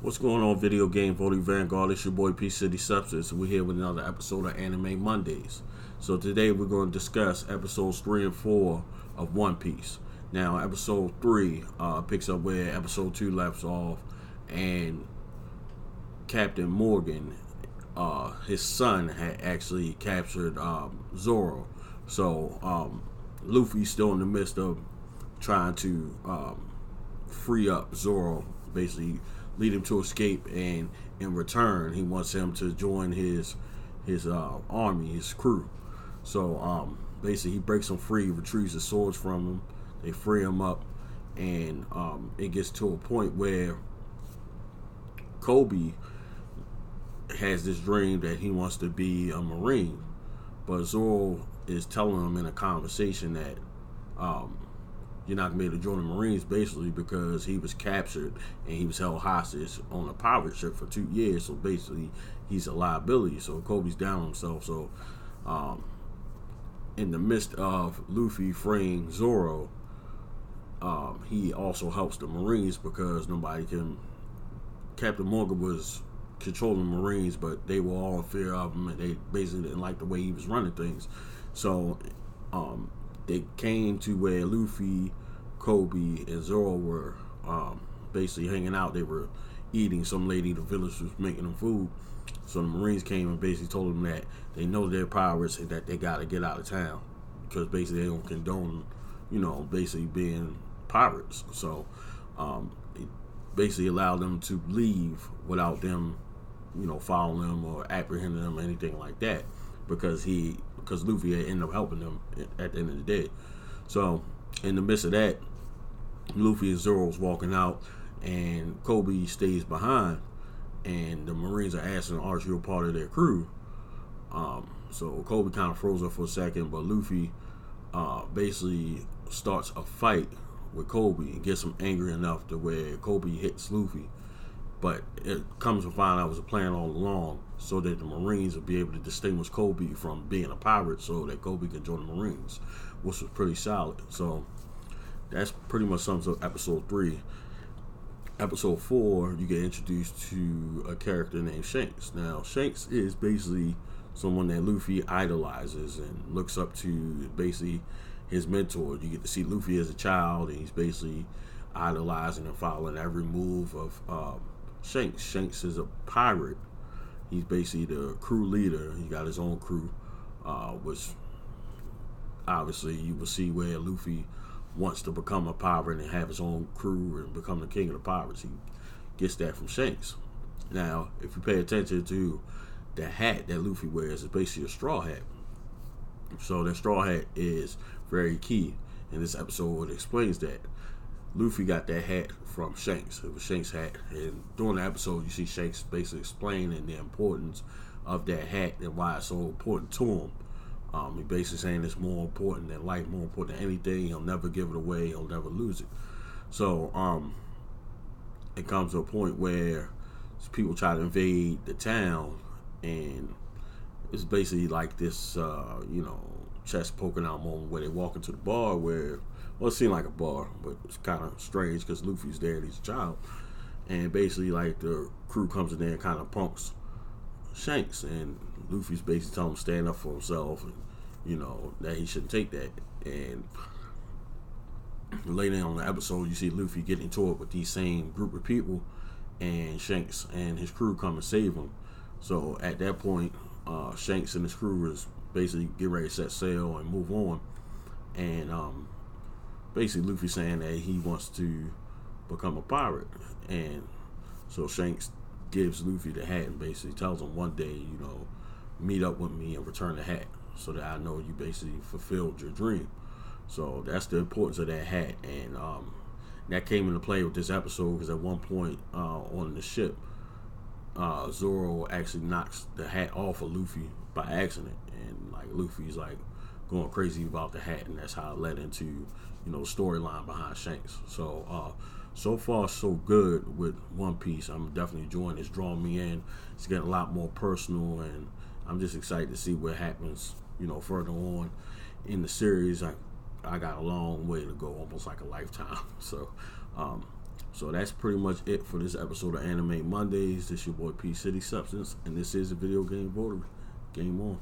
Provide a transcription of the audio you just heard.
What's going on, video game voting Vanguard? It's your boy P City Substance, and we're here with another episode of Anime Mondays. So today we're going to discuss episodes 3 and 4 of One Piece. Now, episode 3 picks up where episode 2 left off, and Captain Morgan, his son, had actually captured Zoro. So Luffy's still in the midst of trying to free up Zoro, basically lead him to escape, and in return he wants him to join his army, his crew. So basically he breaks him free, retrieves the swords from him, they free him up, and it gets to a point where Kobe has this dream that he wants to be a Marine, but Zoro is telling him in a conversation that um, you're not gonna be able to join the Marines, basically because he was captured and he was held hostage on a pirate ship for 2 years. So basically, he's a liability. So Kobe's down on himself. So um, in the midst of Luffy freeing Zoro, he also helps the Marines because nobody can. Captain Morgan was controlling the Marines, but they were all in fear of him, and they basically didn't like the way he was running things. So they came to where Luffy, Kobe, and Zoro were basically hanging out. They were eating. Some lady, the village, was making them food. So the Marines came and basically told them that they know they're pirates and that they got to get out of town because basically they don't condone, basically being pirates. So it basically allowed them to leave without them, following them or apprehending them or anything like that because Luffy had ended up helping them at the end of the day. So in the midst of that, Luffy and Zoro's walking out, and Kobe stays behind, and the Marines are asking, "Are you a part of their crew?" So Kobe kind of froze up for a second, but Luffy basically starts a fight with Kobe and gets him angry enough to where Kobe hits Luffy. But it comes to find out it was a plan all along so that the Marines would be able to distinguish Kobe from being a pirate so that Kobe can join the Marines, which was pretty solid. So that's pretty much sums up episode 3. Episode 4, you get introduced to a character named Shanks. Now, Shanks is basically someone that Luffy idolizes and looks up to, basically his mentor. You get to see Luffy as a child, and he's basically idolizing and following every move of Shanks. Shanks is a pirate. He's basically the crew leader. He got his own crew, which obviously you will see where Luffy wants to become a pirate and have his own crew and become the king of the pirates. He gets that from Shanks. Now, if you pay attention to the hat that Luffy wears, it's basically a straw hat. So that straw hat is very key. In this episode, it explains that Luffy got that hat from Shanks. It was Shanks' hat. And during the episode, you see Shanks basically explaining the importance of that hat and why it's so important to him. He basically saying it's more important than life, more important than anything. He'll never give it away. He'll never lose it. So it comes to a point where people try to invade the town, and it's basically like this, chest poking out moment where they walk into the bar where, well, it seemed like a bar, but it's kind of strange because Luffy's there and he's a child. And basically, like, the crew comes in there and kind of punks Shanks, and Luffy's basically telling him to stand up for himself, and that he shouldn't take that. And later on in the episode, you see Luffy get into it with these same group of people, and Shanks and his crew come and save him. So at that point, Shanks and his crew is basically get ready to set sail and move on. And basically Luffy saying that he wants to become a pirate, and so Shanks gives Luffy the hat and basically tells him one day, meet up with me and return the hat so that I know you basically fulfilled your dream. So that's the importance of that hat, and that came into play with this episode because at one point on the ship, Zoro actually knocks the hat off of Luffy by accident, and like Luffy's like going crazy about the hat, and that's how it led into the storyline behind Shanks. So so far so good with One Piece. I'm definitely enjoying it. It's drawing me in. It's getting a lot more personal, and I'm just excited to see what happens further on in the series. I got a long way to go, almost like a lifetime. So So that's pretty much it for this episode of Anime Mondays. This your boy P City Substance, and this is a video game voter. Game on.